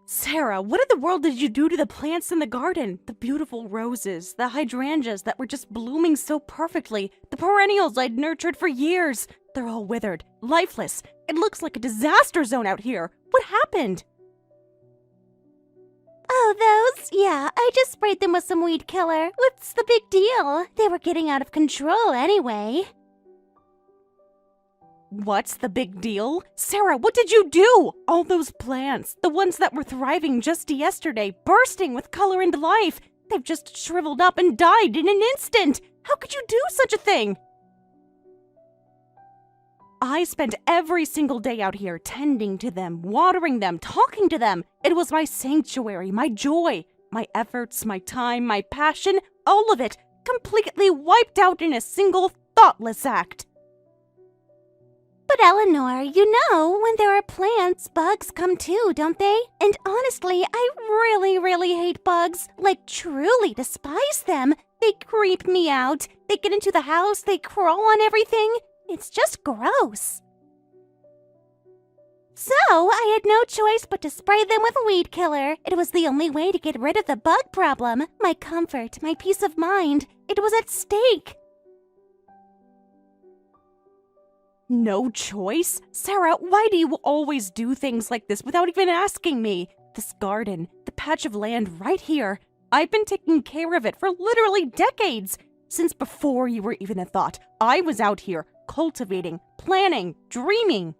Sarah, what in the world did you do to the plants in the garden? The beautiful roses, the hydrangeas that were just blooming so perfectly, the perennials I'd nurtured for years. They're all withered, lifeless. It looks like a disaster zone out here. What happened? Oh, those? Yeah, I just sprayed them with some weed killer. What's the big deal? They were getting out of control anyway. What's the big deal? Sarah, what did you do? All those plants, the ones that were thriving just yesterday, bursting with color and life, they've just shriveled up and died in an instant. How could you do such a thing? I spent every single day out here tending to them, watering them, talking to them. It was my sanctuary, my joy, my efforts, my time, my passion, all of it, completely wiped out in a single thoughtless act. But Eleanor, you know, when there are plants, bugs come too, don't they? And honestly, I really hate bugs. Like, truly despise them. They creep me out. They get into the house, they crawl on everything. It's just gross. So, I had no choice but to spray them with weed killer. It was the only way to get rid of the bug problem. My comfort, my peace of mind. It was at stake. No choice? Sarah, why do you always do things like this without even asking me? This garden, the patch of land right here, I've been taking care of it for literally decades. Since before you were even a thought, I was out here cultivating, planning, dreaming.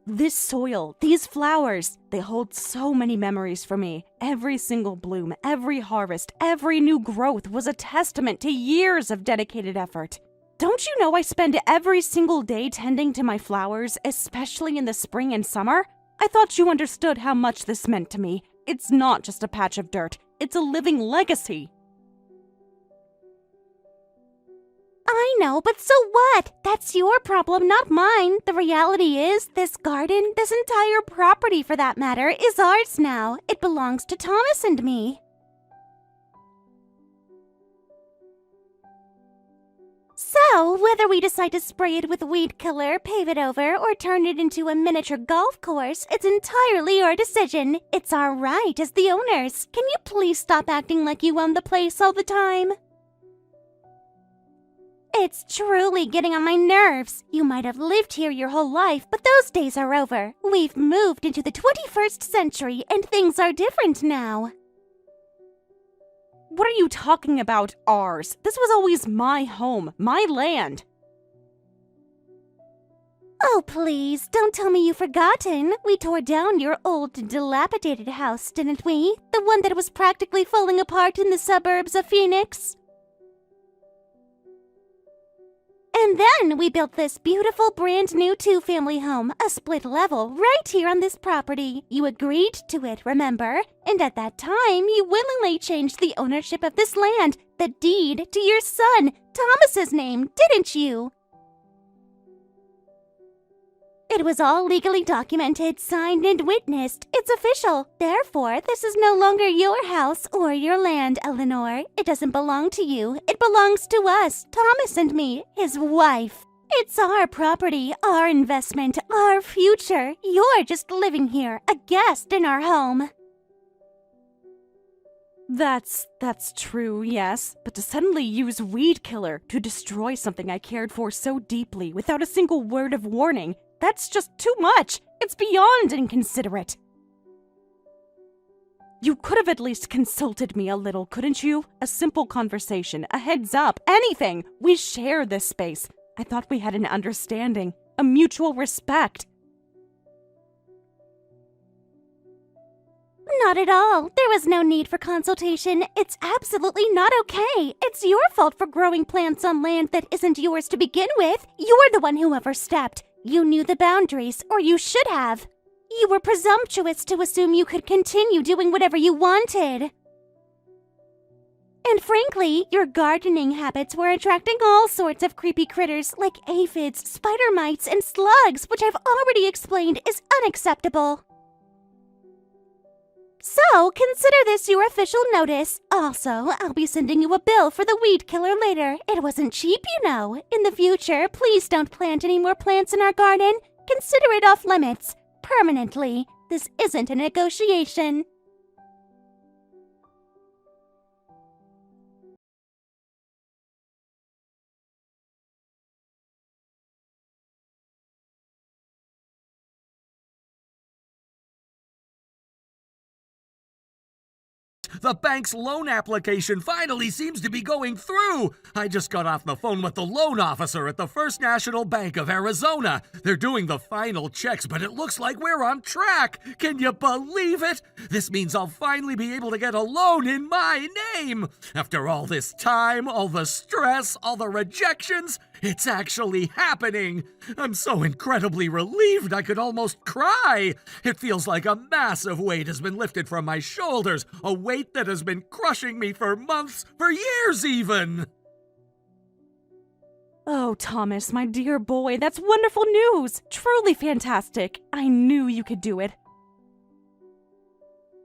This soil, these flowers, they hold so many memories for me. Every single bloom, every harvest, every new growth was a testament to years of dedicated effort. Don't you know I spend every single day tending to my flowers, especially in the spring and summer? I thought you understood how much this meant to me. It's not just a patch of dirt. It's a living legacy. I know, but so what? That's your problem, not mine. The reality is, this garden, this entire property for that matter, is ours now. It belongs to Thomas and me. So, whether we decide to spray it with weed killer, pave it over, or turn it into a miniature golf course, it's entirely our decision. It's our right as the owners. Can you please stop acting like you own the place all the time? It's truly getting on my nerves. You might have lived here your whole life, but those days are over. We've moved into the 21st century, and things are different now. What are you talking about, ours? This was always my home, my land. Oh, please, don't tell me you've forgotten. We tore down your old, dilapidated house, didn't we? The one that was practically falling apart in the suburbs of Phoenix. And then we built this beautiful brand new two-family home, a split level, right here on this property. You agreed to it, remember? And at that time, you willingly changed the ownership of this land, the deed, to your son, Thomas's name, didn't you? It was all legally documented, signed, and witnessed. It's official. Therefore, this is no longer your house or your land, Eleanor. It doesn't belong to you. It belongs to us, Thomas and me, his wife. It's our property, our investment, our future. You're just living here, a guest in our home. That's true, yes. But to suddenly use weed killer to destroy something I cared for so deeply without a single word of warning, that's just too much. It's beyond inconsiderate. You could have at least consulted me a little, couldn't you? A simple conversation, a heads up, anything. We share this space. I thought we had an understanding, a mutual respect. Not at all. There was no need for consultation. It's absolutely not okay. It's your fault for growing plants on land that isn't yours to begin with. You're the one who overstepped. You knew the boundaries, or you should have. You were presumptuous to assume you could continue doing whatever you wanted. And frankly, your gardening habits were attracting all sorts of creepy critters like aphids, spider mites, and slugs, which I've already explained is unacceptable. So, consider this your official notice. Also, I'll be sending you a bill for the weed killer later. It wasn't cheap, you know. In the future, please don't plant any more plants in our garden. Consider it off limits. Permanently. This isn't a negotiation. The bank's loan application finally seems to be going through. I just got off the phone with the loan officer at the First National Bank of Arizona. They're doing the final checks, but it looks like we're on track. Can you believe it? This means I'll finally be able to get a loan in my name. After all this time, all the stress, all the rejections, it's actually happening. I'm so incredibly relieved I could almost cry. It feels like a massive weight has been lifted from my shoulders, a weight that has been crushing me for months, for years even. Oh, Thomas, my dear boy, that's wonderful news! Truly fantastic! I knew you could do it.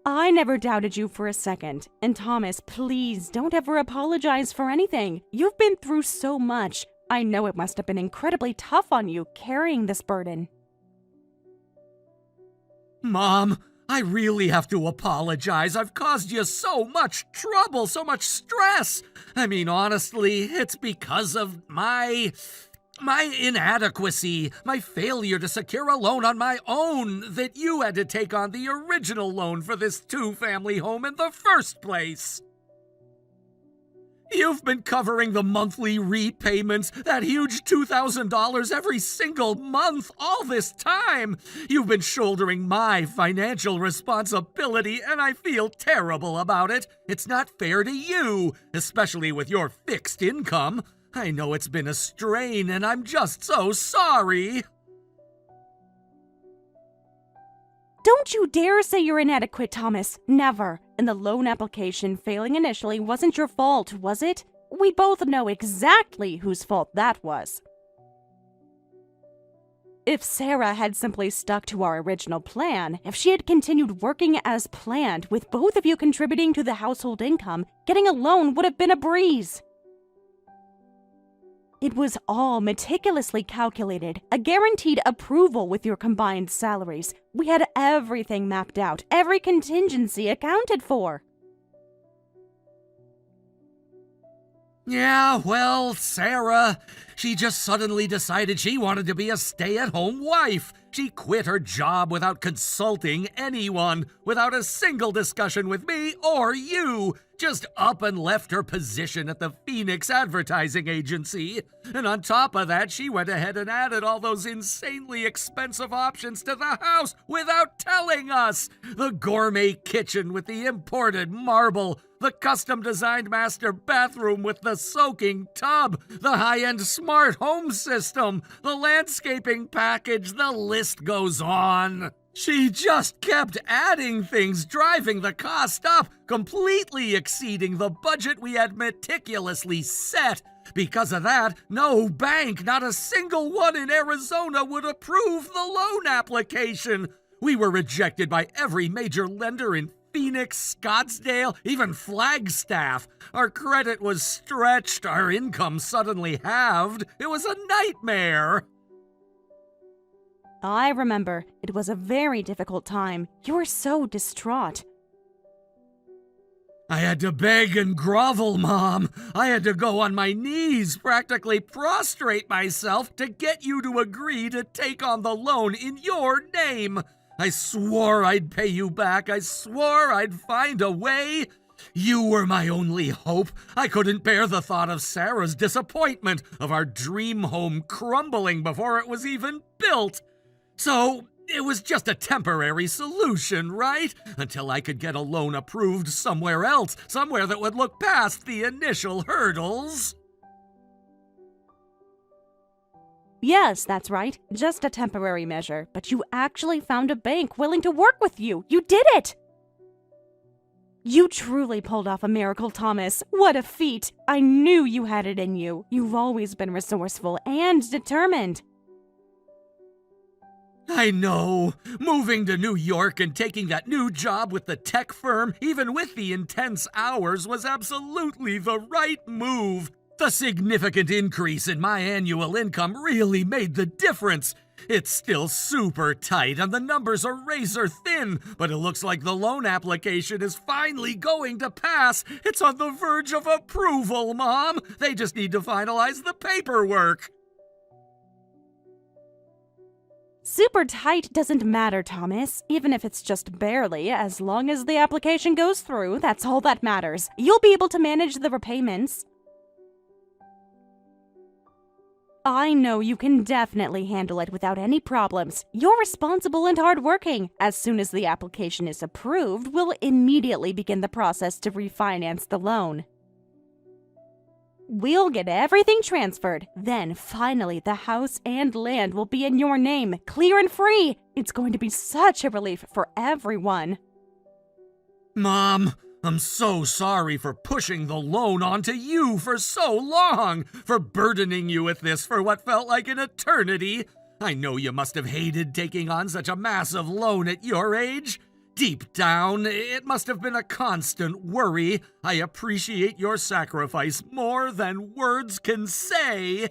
I never doubted you for a second. And Thomas, please don't ever apologize for anything. You've been through so much. I know it must have been incredibly tough on you carrying this burden. Mom, I really have to apologize. I've caused you so much trouble, so much stress. I mean, honestly, it's because of my inadequacy, my failure to secure a loan on my own, that you had to take on the original loan for this two-family home in the first place. You've been covering the monthly repayments, that huge $2,000 every single month, all this time. You've been shouldering my financial responsibility, and I feel terrible about it. It's not fair to you, especially with your fixed income. I know it's been a strain, and I'm just so sorry. Don't you dare say you're inadequate, Thomas. Never. And the loan application failing initially wasn't your fault, was it? We both know exactly whose fault that was. If Sarah had simply stuck to our original plan, if she had continued working as planned, with both of you contributing to the household income, getting a loan would have been a breeze. It was all meticulously calculated, a guaranteed approval with your combined salaries. We had everything mapped out, every contingency accounted for. Yeah, well, Sarah, she just suddenly decided she wanted to be a stay-at-home wife. She quit her job without consulting anyone, without a single discussion with me or you. Just up and left her position at the Phoenix advertising agency. And on top of that, she went ahead and added all those insanely expensive options to the house without telling us. The gourmet kitchen with the imported marble, the custom-designed master bathroom with the soaking tub, the high-end smart home system, the landscaping package, the list goes on. She just kept adding things, driving the cost up, completely exceeding the budget we had meticulously set. Because of that, no bank, not a single one in Arizona, would approve the loan application. We were rejected by every major lender in Phoenix, Scottsdale, even Flagstaff. Our credit was stretched, our income suddenly halved. It was a nightmare. I remember. It was a very difficult time. You were so distraught. I had to beg and grovel, Mom. I had to go on my knees, practically prostrate myself to get you to agree to take on the loan in your name. I swore I'd pay you back. I swore I'd find a way. You were my only hope. I couldn't bear the thought of Sarah's disappointment, of our dream home crumbling before it was even built. So, it was just a temporary solution, right? Until I could get a loan approved somewhere else, somewhere that would look past the initial hurdles. Yes, that's right. Just a temporary measure. But you actually found a bank willing to work with you. You did it! You truly pulled off a miracle, Thomas. What a feat! I knew you had it in you. You've always been resourceful and determined. I know. Moving to New York and taking that new job with the tech firm, even with the intense hours, was absolutely the right move. The significant increase in my annual income really made the difference. It's still super tight and the numbers are razor thin, but it looks like the loan application is finally going to pass. It's on the verge of approval, Mom. They just need to finalize the paperwork. Super tight doesn't matter, Thomas, even if it's just barely. As long as the application goes through, that's all that matters. You'll be able to manage the repayments. I know you can definitely handle it without any problems. You're responsible and hardworking. As soon as the application is approved, we'll immediately begin the process to refinance the loan. We'll get everything transferred. Then, finally, the house and land will be in your name, clear and free. It's going to be such a relief for everyone. Mom, I'm so sorry for pushing the loan onto you for so long, for burdening you with this for what felt like an eternity. I know you must have hated taking on such a massive loan at your age. Deep down, it must have been a constant worry. I appreciate your sacrifice more than words can say.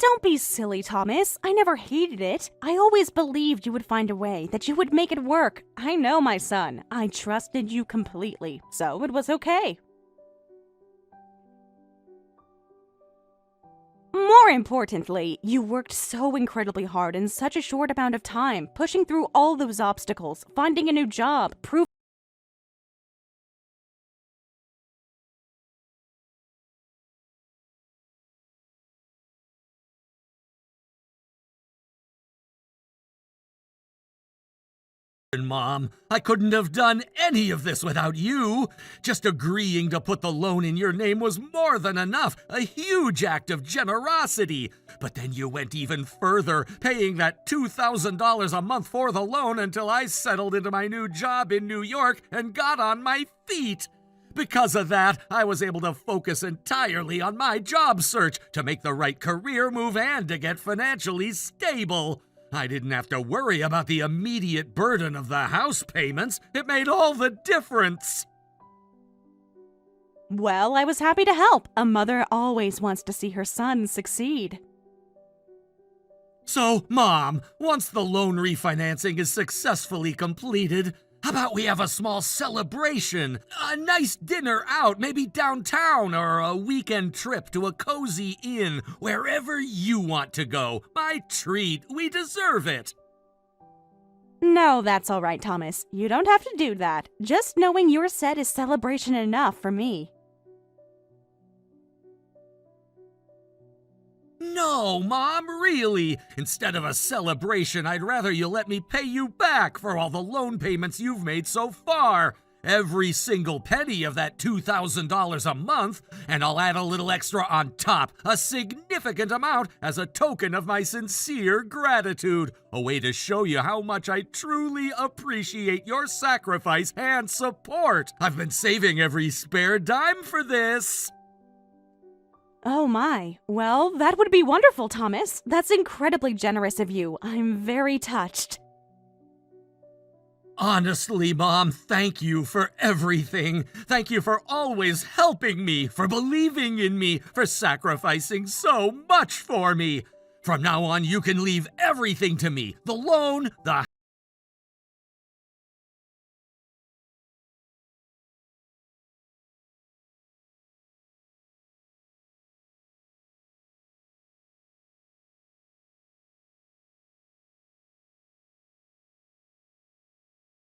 Don't be silly, Thomas. I never hated it. I always believed you would find a way, that you would make it work. I know, my son. I trusted you completely, so it was okay. More importantly, you worked so incredibly hard in such a short amount of time, pushing through all those obstacles, finding a new job, proving Mom, I couldn't have done any of this without you. Just agreeing to put the loan in your name was more than enough, a huge act of generosity. But then you went even further, paying that $2,000 a month for the loan until I settled into my new job in New York and got on my feet. Because of that, I was able to focus entirely on my job search to make the right career move and to get financially stable. I didn't have to worry about the immediate burden of the house payments. It made all the difference. Well, I was happy to help. A mother always wants to see her son succeed. So, Mom, once the loan refinancing is successfully completed, how about we have a small celebration? A nice dinner out, maybe downtown, or a weekend trip to a cozy inn, wherever you want to go. My treat. We deserve it. No, that's all right, Thomas. You don't have to do that. Just knowing you're set is celebration enough for me. No, Mom, really. Instead of a celebration, I'd rather you let me pay you back for all the loan payments you've made so far. Every single penny of that $2,000 a month, and I'll add a little extra on top, a significant amount as a token of my sincere gratitude. A way to show you how much I truly appreciate your sacrifice and support. I've been saving every spare dime for this. Oh my. Well, that would be wonderful, Thomas. That's incredibly generous of you. I'm very touched. Honestly, Mom, thank you for everything. Thank you for always helping me, for believing in me, for sacrificing so much for me. From now on, you can leave everything to me. The loan, the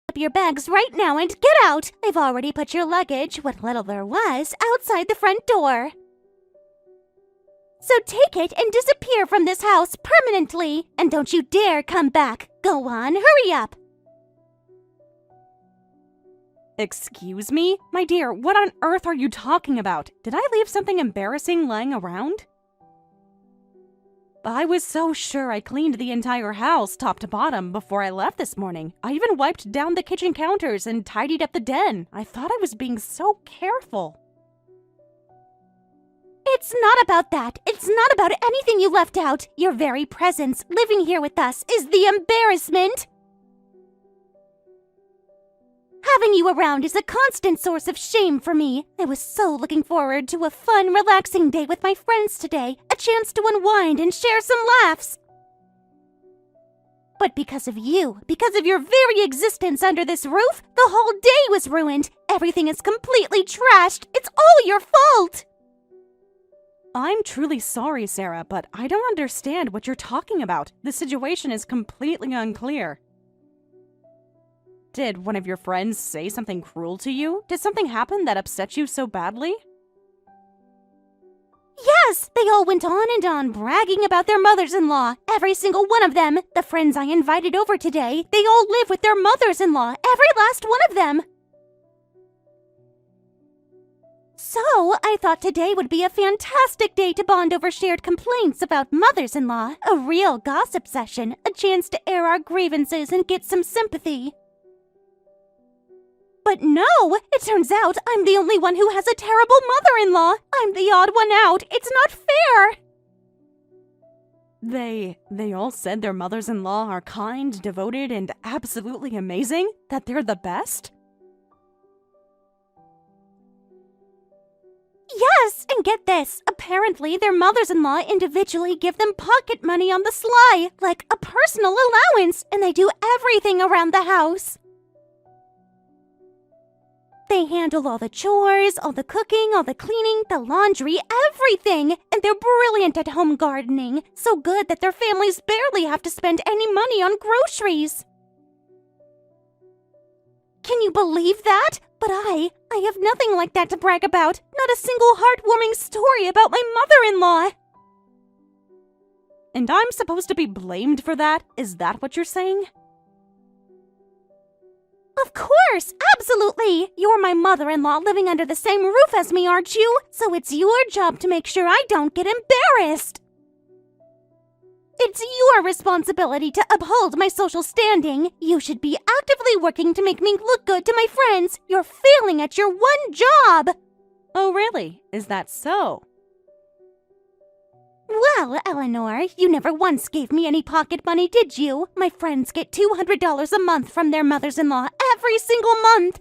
Up your bags right now and get out. I've already put your luggage, what little there was, outside the front door. So take it and disappear from this house permanently. And don't you dare come back. Go on, hurry up. Excuse me? My dear, what on earth are you talking about? Did I leave something embarrassing lying around? I was so sure I cleaned the entire house, top to bottom, before I left this morning. I even wiped down the kitchen counters and tidied up the den. I thought I was being so careful. It's not about that. It's not about anything you left out. Your very presence, living here with us, is the embarrassment. Having you around is a constant source of shame for me. I was so looking forward to a fun, relaxing day with my friends today, a chance to unwind and share some laughs. But because of you, because of your very existence under this roof, the whole day was ruined. Everything is completely trashed. It's all your fault. I'm truly sorry, Sarah, but I don't understand what you're talking about. The situation is completely unclear. Did one of your friends say something cruel to you? Did something happen that upset you so badly? Yes, they all went on and on bragging about their mothers-in-law. Every single one of them. The friends I invited over today, they all live with their mothers-in-law. Every last one of them. So, I thought today would be a fantastic day to bond over shared complaints about mothers-in-law. A real gossip session. A chance to air our grievances and get some sympathy. But no, it turns out I'm the only one who has a terrible mother-in-law. I'm the odd one out. It's not fair. They all said their mothers-in-law are kind, devoted, and absolutely amazing? That they're the best? Yes, and get this. Apparently, their mothers-in-law individually give them pocket money on the sly, like a personal allowance, and they do everything around the house. They handle all the chores, all the cooking, all the cleaning, the laundry, everything. And they're brilliant at home gardening. So good that their families barely have to spend any money on groceries. Can you believe that? But I have nothing like that to brag about. Not a single heartwarming story about my mother-in-law. And I'm supposed to be blamed for that? Is that what you're saying? Of course, absolutely. You're my mother-in-law living under the same roof as me, aren't you? So it's your job to make sure I don't get embarrassed. It's your responsibility to uphold my social standing. You should be actively working to make me look good to my friends. You're failing at your one job. Oh, really? Is that so? Well, Eleanor, you never once gave me any pocket money, did you? My friends get $200 a month from their mothers-in-law every single month.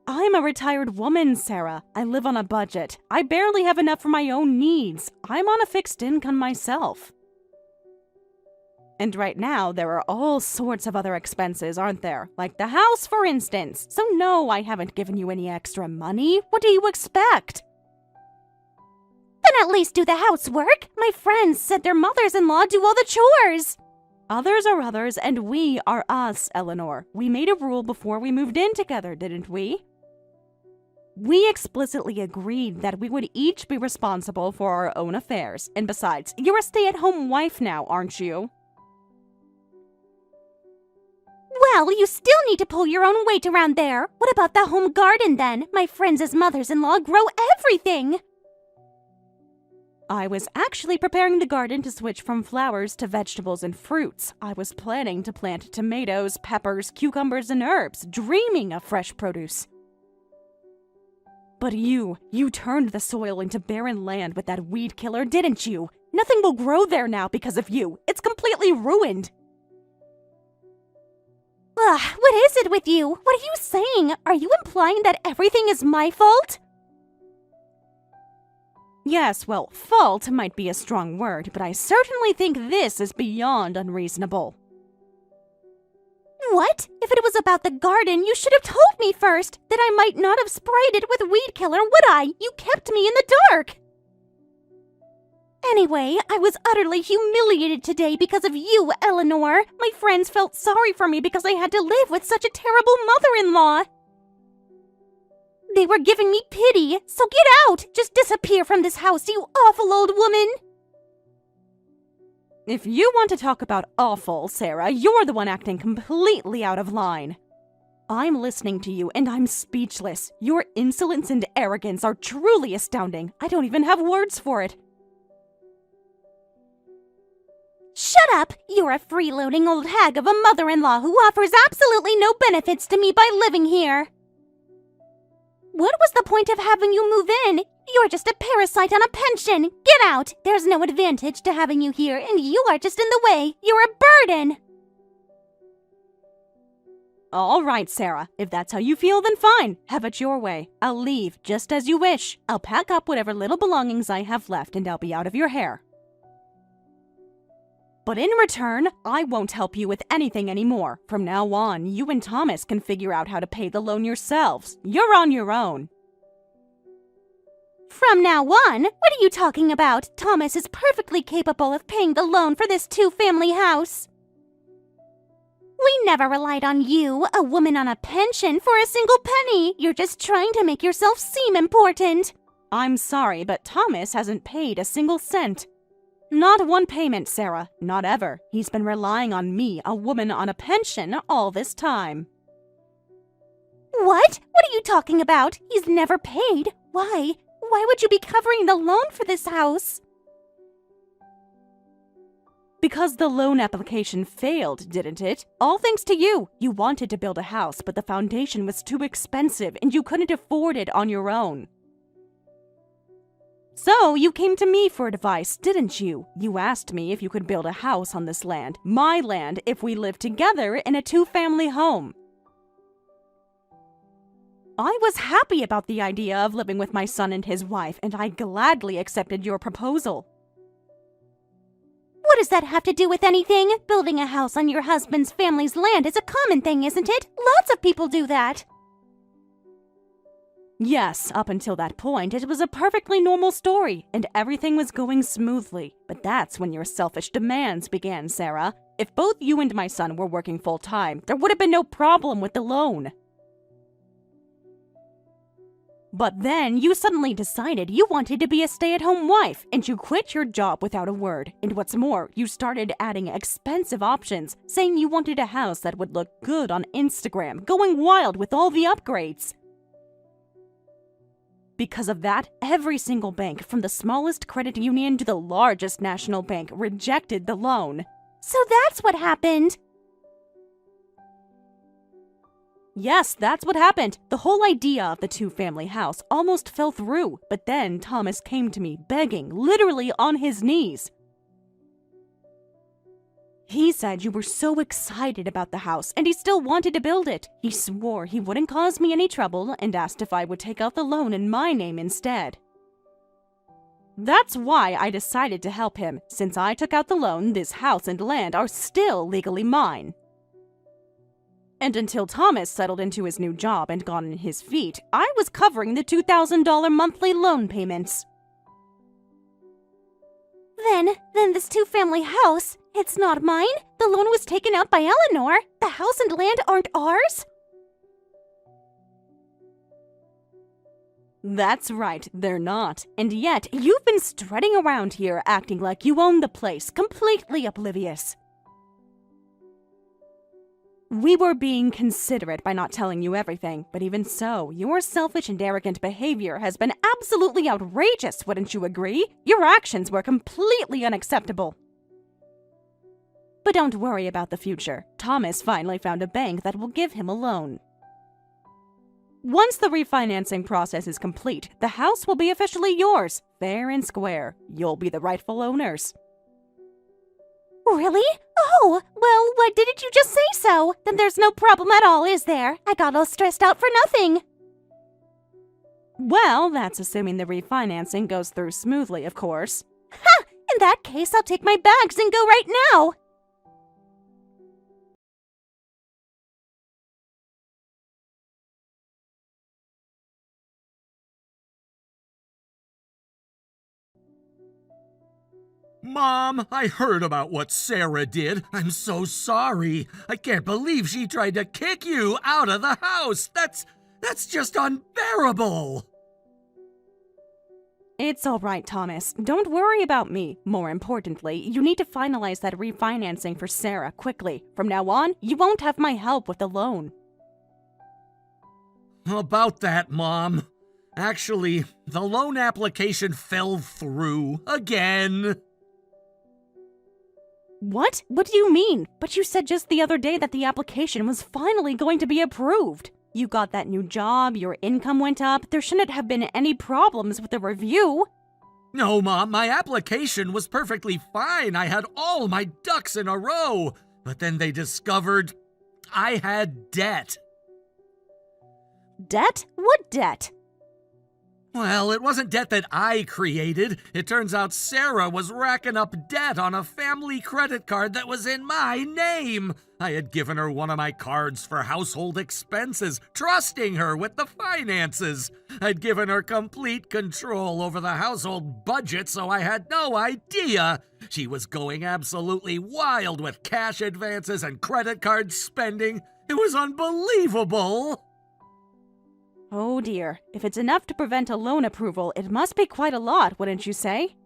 I'm a retired woman, Sarah. I live on a budget. I barely have enough for my own needs. I'm on a fixed income myself. And right now, there are all sorts of other expenses, aren't there? Like the house, for instance. So no, I haven't given you any extra money. What do you expect? Then at least do the housework. My friends said their mothers-in-law do all the chores. Others are others, and we are us, Eleanor. We made a rule before we moved in together, didn't we? We explicitly agreed that we would each be responsible for our own affairs. And besides, you're a stay-at-home wife now, aren't you? Well, you still need to pull your own weight around there. What about the home garden, then? My friends' mothers-in-law grow everything. I was actually preparing the garden to switch from flowers to vegetables and fruits. I was planning to plant tomatoes, peppers, cucumbers, and herbs, dreaming of fresh produce. But you turned the soil into barren land with that weed killer, didn't you? Nothing will grow there now because of you. It's completely ruined. Ugh, what is it with you? What are you saying? Are you implying that everything is my fault? Yes, well, fault might be a strong word, but I certainly think this is beyond unreasonable. What? If it was about the garden, you should have told me first. Then I might not have sprayed it with weed killer, would I? You kept me in the dark. Anyway, I was utterly humiliated today because of you, Eleanor. My friends felt sorry for me because I had to live with such a terrible mother-in-law. They were giving me pity, so get out! Just disappear from this house, you awful old woman! If you want to talk about awful, Sarah, you're the one acting completely out of line. I'm listening to you, and I'm speechless. Your insolence and arrogance are truly astounding. I don't even have words for it. Shut up! You're a freeloading old hag of a mother-in-law who offers absolutely no benefits to me by living here. What was the point of having you move in? You're just a parasite on a pension. Get out! There's no advantage to having you here, and you are just in the way. You're a burden. All right, Sarah. If that's how you feel, then fine. Have it your way. I'll leave just as you wish. I'll pack up whatever little belongings I have left and I'll be out of your hair. But in return, I won't help you with anything anymore. From now on, you and Thomas can figure out how to pay the loan yourselves. You're on your own. From now on? What are you talking about? Thomas is perfectly capable of paying the loan for this two-family house. We never relied on you, a woman on a pension, for a single penny. You're just trying to make yourself seem important. I'm sorry, but Thomas hasn't paid a single cent. Not one payment, Sarah. Not ever. He's been relying on me, a woman on a pension, all this time. What? What are you talking about? He's never paid. Why? Why would you be covering the loan for this house? Because the loan application failed, didn't it? All thanks to you. You wanted to build a house, but the foundation was too expensive and you couldn't afford it on your own. So you came to me for advice, didn't you? You asked me if you could build a house on this land, my land, if we lived together in a two-family home. I was happy about the idea of living with my son and his wife, and I gladly accepted your proposal. What does that have to do with anything? Building a house on your husband's family's land is a common thing, isn't it? Lots of people do that. Yes, up until that point, it was a perfectly normal story, and everything was going smoothly. But that's when your selfish demands began, Sarah. If both you and my son were working full-time, there would have been no problem with the loan. But then you suddenly decided you wanted to be a stay-at-home wife, and you quit your job without a word. And what's more, you started adding expensive options, saying you wanted a house that would look good on Instagram, going wild with all the upgrades. Because of that, every single bank, from the smallest credit union to the largest national bank, rejected the loan. So that's what happened. Yes, that's what happened. The whole idea of the two-family house almost fell through, but then Thomas came to me begging, literally on his knees. He said you were so excited about the house, and he still wanted to build it. He swore he wouldn't cause me any trouble and asked if I would take out the loan in my name instead. That's why I decided to help him. Since I took out the loan, this house and land are still legally mine. And until Thomas settled into his new job and got on his feet, I was covering the $2,000 monthly loan payments. Then this two-family house, it's not mine? The loan was taken out by Eleanor. The house and land aren't ours? That's right, they're not. And yet, you've been strutting around here acting like you own the place, completely oblivious. We were being considerate by not telling you everything, but even so, your selfish and arrogant behavior has been absolutely outrageous, wouldn't you agree? Your actions were completely unacceptable. But don't worry about the future. Thomas finally found a bank that will give him a loan. Once the refinancing process is complete, the house will be officially yours, fair and square. You'll be the rightful owners. Really? Oh, well, why didn't you just say so? Then there's no problem at all, is there? I got all stressed out for nothing. Well, that's assuming the refinancing goes through smoothly, of course. Ha! In that case, I'll take my bags and go right now. Mom, I heard about what Sarah did. I'm so sorry. I can't believe she tried to kick you out of the house. That's just unbearable. It's all right, Thomas. Don't worry about me. More importantly, you need to finalize that refinancing for Sarah quickly. From now on, you won't have my help with the loan. About that, Mom. Actually, the loan application fell through again. What? What do you mean? But you said just the other day that the application was finally going to be approved. You got that new job, your income went up, there shouldn't have been any problems with the review. No, Mom, my application was perfectly fine. I had all my ducks in a row. But then they discovered I had debt. Debt? What debt? Well, it wasn't debt that I created. It turns out Sarah was racking up debt on a family credit card that was in my name. I had given her one of my cards for household expenses, trusting her with the finances. I'd given her complete control over the household budget, so I had no idea. She was going absolutely wild with cash advances and credit card spending. It was unbelievable. Oh dear, if it's enough to prevent a loan approval, it must be quite a lot, wouldn't you say?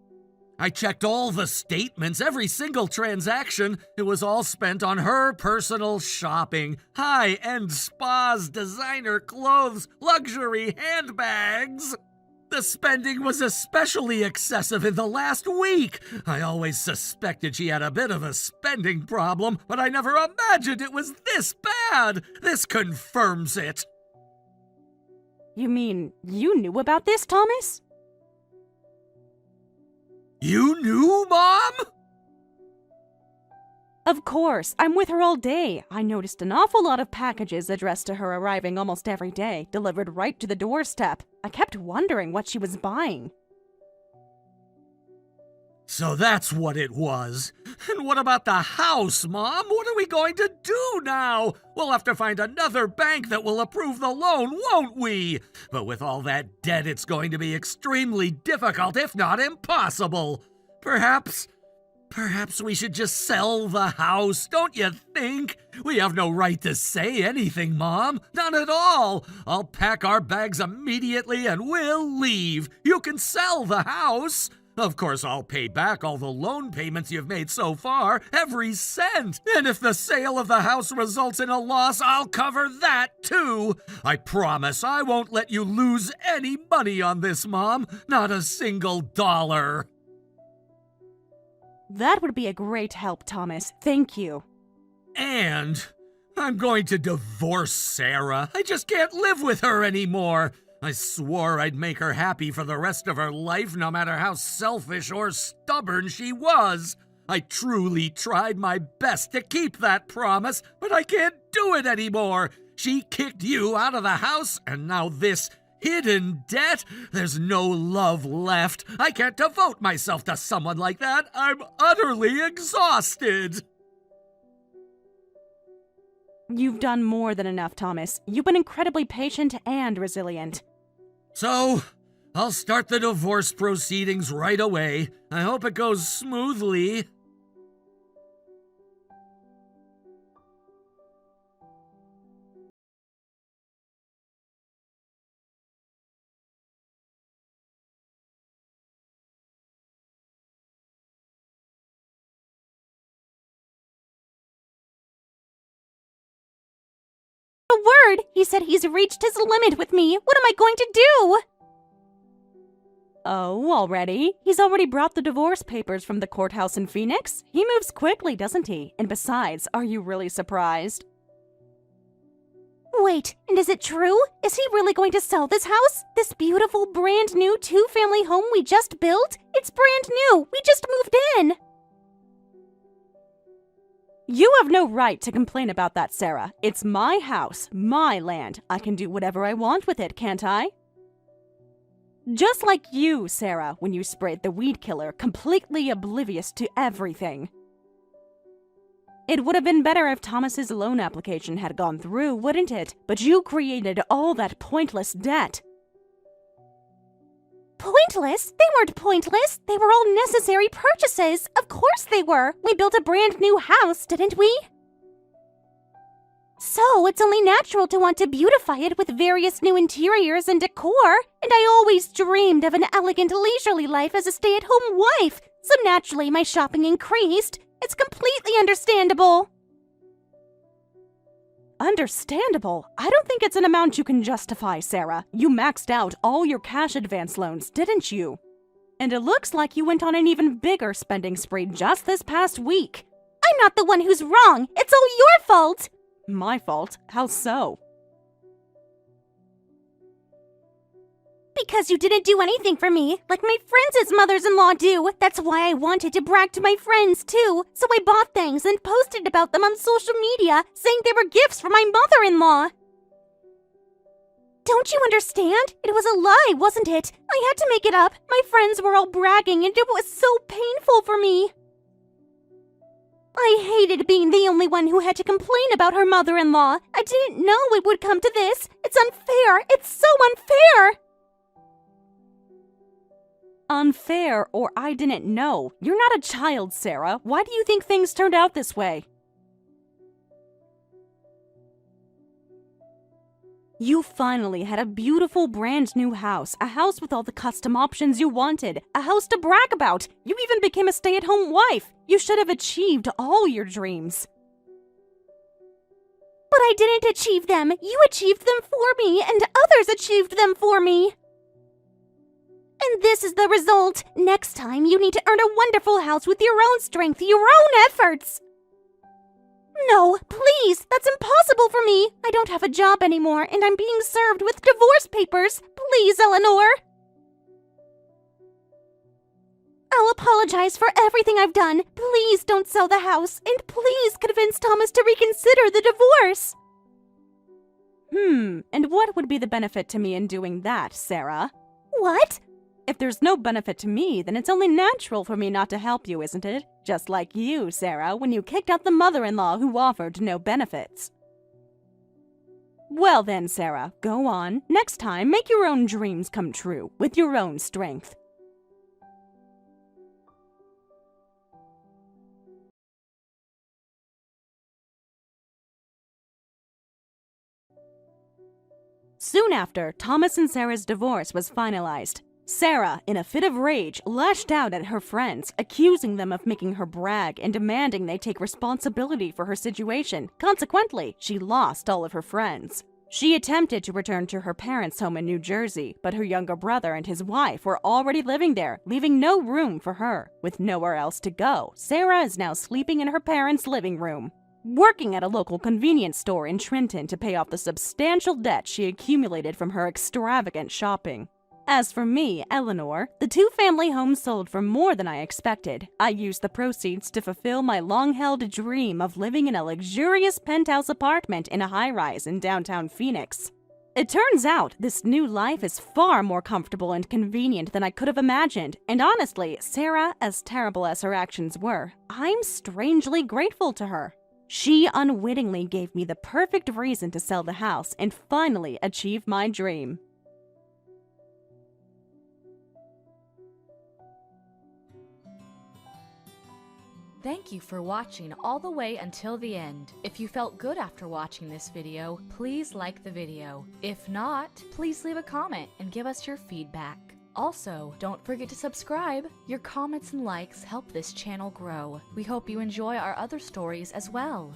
I checked all the statements, every single transaction. It was all spent on her personal shopping, high-end spas, designer clothes, luxury handbags. The spending was especially excessive in the last week. I always suspected she had a bit of a spending problem, but I never imagined it was this bad. This confirms it. You mean you knew about this, Thomas? You knew, Mom? Of course, I'm with her all day. I noticed an awful lot of packages addressed to her arriving almost every day, delivered right to the doorstep. I kept wondering what she was buying. So that's what it was. And what about the house, Mom? What are we going to do now? We'll have to find another bank that will approve the loan, won't we? But with all that debt, it's going to be extremely difficult, if not impossible. Perhaps we should just sell the house, don't you think? We have no right to say anything, Mom. None at all. I'll pack our bags immediately and we'll leave. You can sell the house. Of course, I'll pay back all the loan payments you've made so far, every cent. And if the sale of the house results in a loss, I'll cover that too. I promise I won't let you lose any money on this, Mom. Not a single dollar. That would be a great help, Thomas. Thank you. And I'm going to divorce Sarah. I just can't live with her anymore. I swore I'd make her happy for the rest of her life, no matter how selfish or stubborn she was. I truly tried my best to keep that promise, but I can't do it anymore. She kicked you out of the house, and now this hidden debt? There's no love left. I can't devote myself to someone like that. I'm utterly exhausted. You've done more than enough, Thomas. You've been incredibly patient and resilient. So, I'll start the divorce proceedings right away. I hope it goes smoothly. A word! He said he's reached his limit with me. What am I going to do? Oh, already? He's already brought the divorce papers from the courthouse in Phoenix. He moves quickly, doesn't he? And besides, are you really surprised? Wait, and is it true? Is he really going to sell this house? This beautiful, brand new two-family home we just built? It's brand new! We just moved in! You have no right to complain about that, Sarah. It's my house, my land. I can do whatever I want with it, can't I? Just like you, Sarah, when you sprayed the weed killer, completely oblivious to everything. It would have been better if Thomas's loan application had gone through, wouldn't it? But you created all that pointless debt. Pointless? They weren't pointless. They were all necessary purchases. Of course they were. We built a brand new house, didn't we? So it's only natural to want to beautify it with various new interiors and decor. And I always dreamed of an elegant, leisurely life as a stay-at-home wife. So naturally my shopping increased. It's completely understandable. Understandable? I don't think it's an amount you can justify, Sarah. You maxed out all your cash advance loans, didn't you? And it looks like you went on an even bigger spending spree just this past week. I'm not the one who's wrong. It's all your fault. My fault? How so? Because you didn't do anything for me, like my friends' mothers-in-law do. That's why I wanted to brag to my friends, too. So I bought things and posted about them on social media, saying they were gifts from my mother-in-law. Don't you understand? It was a lie, wasn't it? I had to make it up. My friends were all bragging, and it was so painful for me. I hated being the only one who had to complain about her mother-in-law. I didn't know it would come to this. It's unfair. It's so unfair. Unfair or I didn't know. You're not a child, Sarah. Why do you think things turned out this way? You finally had a beautiful brand new house, a house with all the custom options you wanted, a house to brag about. You even became a stay-at-home wife. You should have achieved all your dreams. But I didn't achieve them. You achieved them for me, and others achieved them for me. And this is the result. Next time, you need to earn a wonderful house with your own strength, your own efforts. No, please, that's impossible for me. I don't have a job anymore, and I'm being served with divorce papers. Please, Eleanor. I'll apologize for everything I've done. Please don't sell the house, and please convince Thomas to reconsider the divorce. And what would be the benefit to me in doing that, Sarah? What? If there's no benefit to me, then it's only natural for me not to help you, isn't it? Just like you, Sarah, when you kicked out the mother-in-law who offered no benefits. Well then, Sarah, go on. Next time, make your own dreams come true, with your own strength. Soon after, Thomas and Sarah's divorce was finalized. Sarah, in a fit of rage, lashed out at her friends, accusing them of making her brag and demanding they take responsibility for her situation. Consequently, she lost all of her friends. She attempted to return to her parents' home in New Jersey, but her younger brother and his wife were already living there, leaving no room for her. With nowhere else to go, Sarah is now sleeping in her parents' living room, working at a local convenience store in Trenton to pay off the substantial debt she accumulated from her extravagant shopping. As for me, Eleanor, the two-family home sold for more than I expected. I used the proceeds to fulfill my long-held dream of living in a luxurious penthouse apartment in a high-rise in downtown Phoenix. It turns out this new life is far more comfortable and convenient than I could have imagined, and honestly, Sarah, as terrible as her actions were, I'm strangely grateful to her. She unwittingly gave me the perfect reason to sell the house and finally achieve my dream. Thank you for watching all the way until the end. If you felt good after watching this video, please like the video. If not, please leave a comment and give us your feedback. Also, don't forget to subscribe. Your comments and likes help this channel grow. We hope you enjoy our other stories as well.